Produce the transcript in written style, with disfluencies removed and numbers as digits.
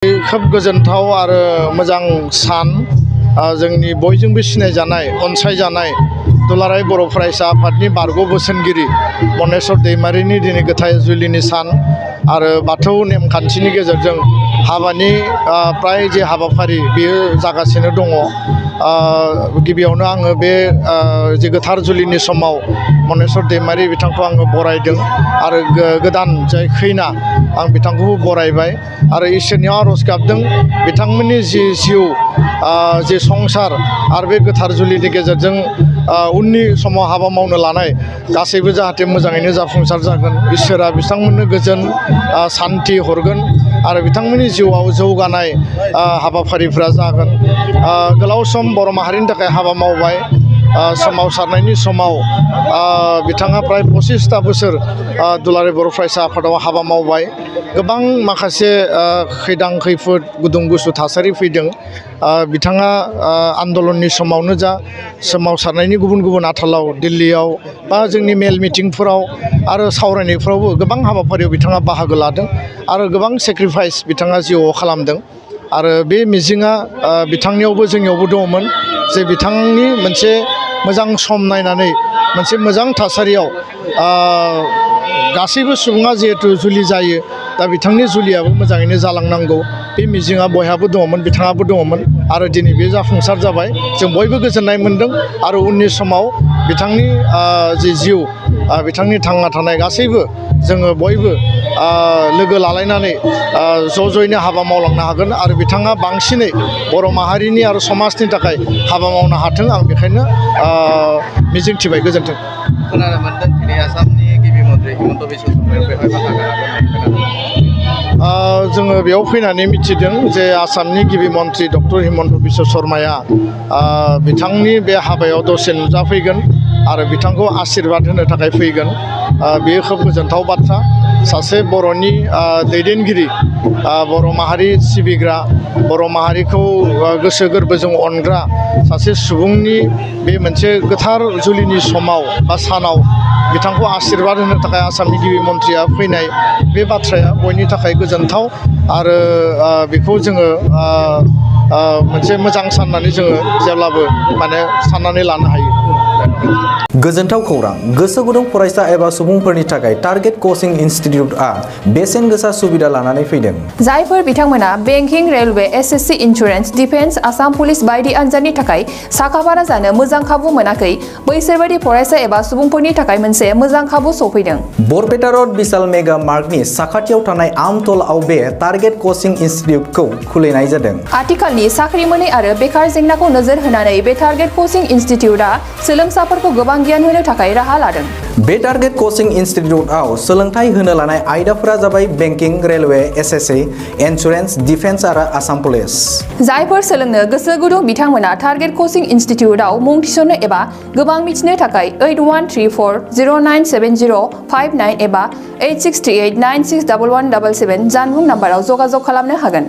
खोब गोजोनथाव आरो मोजां सान जोंनि बयजोंबो सिनायजानाय अनसायजानाय दुलाराय बर' फरायसा आफादनि बारग' बोसोनगिरि मनेस्वर दैमारिनि दिनै गोथार जुलिनि सान आरो बाथौ नेमखान्थिनि गेजेरजों हाबानि प्राय जे हाबाफारि बेयो जागासिनो दङ। गिबियावनो आङो बे जे गोथार जुलिनि समाव मनेस्वर दैमारि बिथांखौ आङो बरायदों आरो गोदान जाय खैना आं बिथांखौबो बरायबाय आरो इसोरनियाव आर'ज गाबदों बिथांमोननि जि जिउ जे संसार आरो बे गोथार जुलिनि गेजेरजों उननि समाव हाबा मावनो लानाय गासैबो जाहाथे मोजाङैनो जाफुंसार जागोन। इसोरा बिथांमोननो गोजोन सान्थि हरगोन आरो बिथांमोननि जिउआव जौगानाय हाबाफारिफ्रा जागोन। गोलाव सम बर' माहारिनि थाखाय हाबा मावबाय। सोमावसारनायनि समाव बिथाङा प्राय 25ता बोसोर दुलाराय बर' फरायसा आफादाव हाबा मावबाय। गोबां माखासे खैदां खैफोद गुदुं गुसु थासारि फैदों। बिथाङा आन्दलननि समावनो जा सोमावसारनायनि गुबुन गुबुन आथालाव दिल्लीयाव बा जोंनि मेल मिटिंफोराव आरो सावरायनायफ्रावबो गोबां हाबाफारियाव बिथाङा बाहागो लादों आरो गोबां सेक्रिफाइस बिथाङा जिउआव खालामदों आरो बे मिजिङा बिथांनियावबो जोंनियावबो दङमोन जे बिथांनि मोनसे मोजां सम नायनानै मोनसे मोजां थासारियाव गासैबो सुबुङा जिहेथु जुलि जायो दा बिथांनि जुलियाबो मोजाङैनो जालांनांगौ बे मिजिङा बयहाबो दङमोन बिथाङाबो दङमोन आरो दिनै बे जाफुंसार जाबाय। जों बयबो गोजोननाय मोनदों आरो उननि समाव बिथांनि जि जिउ बिथांनि थांना थानाय गासैबो जोङो बयबो लोगो लालायनानै ज'यैनो हाबा मावलांनो हागोन आरो बिथाङा बांसिनै बर' माहारिनि आरो समाजनि थाखाय हाबा मावनो हाथों आं बेखायनो मिजिंथिबाय। गोजोन्थों। खोनानो मोनदों दिनै आसामनि गिबि मन्थ्रि हिमन्त बिश्व शर्माया बेवहाय बाहागो लागोन खोनादों। जोङो बेयाव फैनानै मिथिदों जे आसामनि गिबि मन्थ्रि डक्टर हिमन्त बिश्व शर्माया बिथांनि बे हाबायाव दसे नुजाफैगोन आरो बिथांखौ आशीर्बाद होनो थाखाय फैगोन। बेयो खोब गोजोनथाव बाथ्रा। सासे बर'नि दैदेनगिरि बर' माहारि सिबिग्रा बर' माहारिखौ गोसो गोरबोजों अनग्रा सासे सुबुंनि बे मोनसे गोथार जुलिनि समाव बा सानाव बिथांखौ आशीर्बाद होनो थाखाय आसामनि गिबि मन्थ्रिया फैनाय बे बाथ्राया बयनि थाखाय गोजोनथाव आरो बेखौ जोङो मोनसे मोजां साननानै जोङो जेब्लाबो माने साननानै लानो हायो। गोजोनथाव खौरां। गोसो गुदुं फरायसा एबा सुबुंफोरनि थाखाय टारगेट कचिं इनस्टिट्यूटआ बेसेन गोसा सुबिदा लानानै फैदों। जायफोर बिथांमोना banking, railway, SSC, insurance, defence, Assam police बायदि आनजादनि थाखाय साखाफारा जानो मोजां खाबु मोनाखै बैसोरबायदि फरायसा एबा सुबुंफोरनि थाखाय मोनसे मोजां खाबु सफैदों। बरपेटा रड बिशाल मेगा मार्टनि साखाथियाव थानाय आमतलाव बे टारगेट कचिं इनस्टिट्यूटखौ खुलिनाय जादों। आथिखालनि साख्रि मोनै आरो बेकार जेंनाखौ नोजोर होनानै बे टारगेट कचिं इनस्टिट्यूटआ सोलोंसाफोरखौ गोबां गियान होनो थाखाय राहा लादों। बे टारगेट कचिं इनस्टिट्यूटआव सोलोंथाइ होनो लानाय आयदाफोरा जाबाय banking, railway, SSC, insurance, defence आरो आसाम पुलिस। जायफोर सोलोंनो गोसो गुदुं बिथांमोना टारगेट कचिं इनस्टिट्यूटआव मुं थिसननो एबा गोबां मिथिनो थाखाय 8134097059 एबा 8638961177 जानबुं नाम्बाराव जगाजग खालामनो हागोन।